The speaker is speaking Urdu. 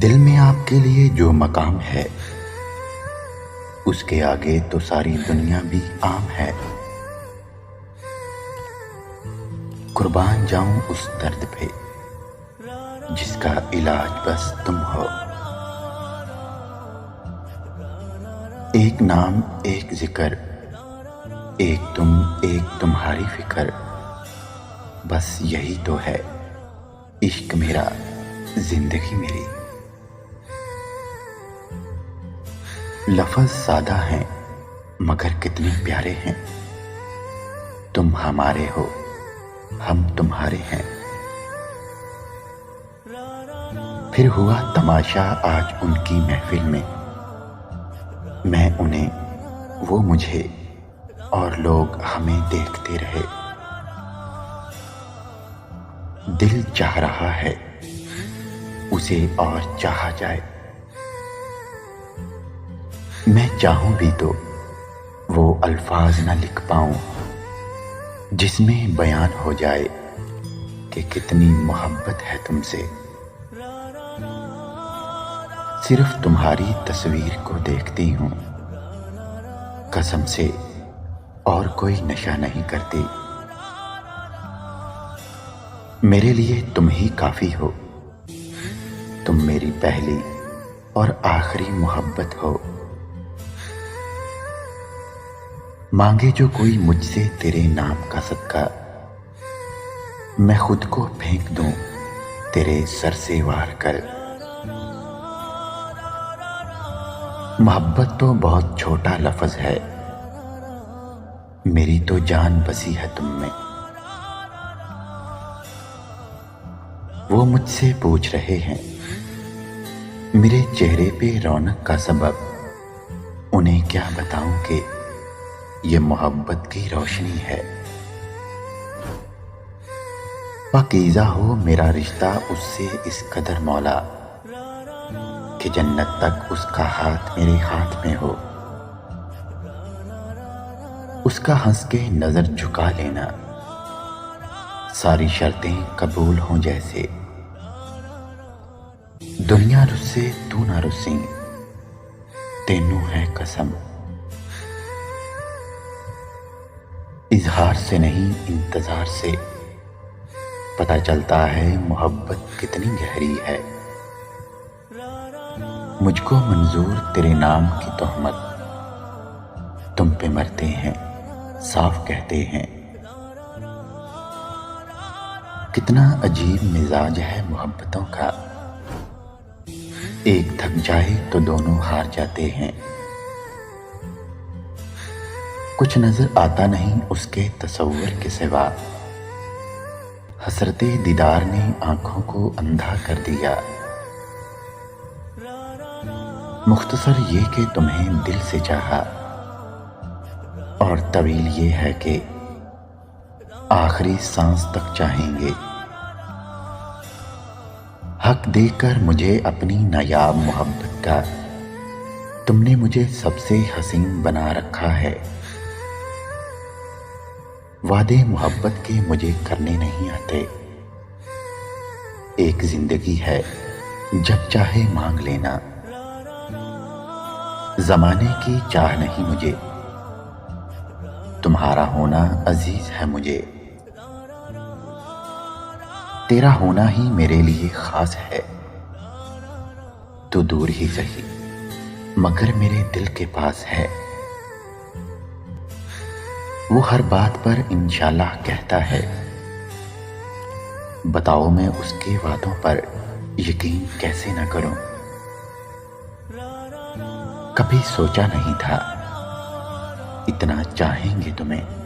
دل میں آپ کے لیے جو مقام ہے اس کے آگے تو ساری دنیا بھی عام ہے۔ قربان جاؤں اس درد پہ جس کا علاج بس تم ہو۔ ایک نام ایک ذکر، ایک تم ایک تمہاری فکر، بس یہی تو ہے عشق میرا، زندگی میری۔ لفظ سادہ ہیں مگر کتنے پیارے ہیں، تم ہمارے ہو ہم تمہارے ہیں۔ پھر ہوا تماشا آج ان کی محفل میں انہیں وہ مجھے اور لوگ ہمیں دیکھتے رہے۔ دل چاہ رہا ہے اسے اور چاہا جائے، میں چاہوں بھی تو وہ الفاظ نہ لکھ پاؤں جس میں بیان ہو جائے کہ کتنی محبت ہے تم سے۔ صرف تمہاری تصویر کو دیکھتی ہوں قسم سے، اور کوئی نشہ نہیں کرتی۔ میرے لیے تم ہی کافی ہو، تم میری پہلی اور آخری محبت ہو۔ مانگے جو کوئی مجھ سے تیرے نام کا صدقہ، میں خود کو پھینک دوں تیرے سر سے وار کر۔ محبت تو بہت چھوٹا لفظ ہے، میری تو جان بسی ہے تم میں۔ وہ مجھ سے پوچھ رہے ہیں میرے چہرے پہ رونق کا سبب، انہیں کیا بتاؤں کہ یہ محبت کی روشنی ہے۔ پاکیزہ ہو میرا رشتہ اس سے اس قدر مولا کہ جنت تک اس کا ہاتھ میرے ہاتھ میں ہو۔ اس کا ہنس کے نظر جھکا لینا، ساری شرطیں قبول ہوں جیسے۔ دنیا رسے تو نہ رسیں، تینوں ہے قسم۔ اظہار سے نہیں انتظار سے پتہ چلتا ہے محبت کتنی گہری ہے۔ مجھ کو منظور تیرے نام کی تہمت، تم پہ مرتے ہیں صاف کہتے ہیں۔ کتنا عجیب مزاج ہے محبتوں کا، ایک تھک جائے تو دونوں ہار جاتے ہیں۔ کچھ نظر آتا نہیں اس کے تصور کے سوا، حسرت دیدار نے آنکھوں کو اندھا کر دیا۔ مختصر یہ کہ تمہیں دل سے چاہا، اور طویل یہ ہے کہ آخری سانس تک چاہیں گے۔ حق دے کر مجھے اپنی نایاب محبت کا، تم نے مجھے سب سے حسین بنا رکھا ہے۔ وعدے محبت کے مجھے کرنے نہیں آتے، ایک زندگی ہے جب چاہے مانگ لینا۔ زمانے کی چاہ نہیں مجھے، تمہارا ہونا عزیز ہے مجھے۔ تیرا ہونا ہی میرے لیے خاص ہے، تو دور ہی سہی مگر میرے دل کے پاس ہے۔ وہ ہر بات پر انشاءاللہ کہتا ہے، بتاؤ میں اس کے وعدوں پر یقین کیسے نہ کروں۔ کبھی سوچا نہیں تھا اتنا چاہیں گے تمہیں۔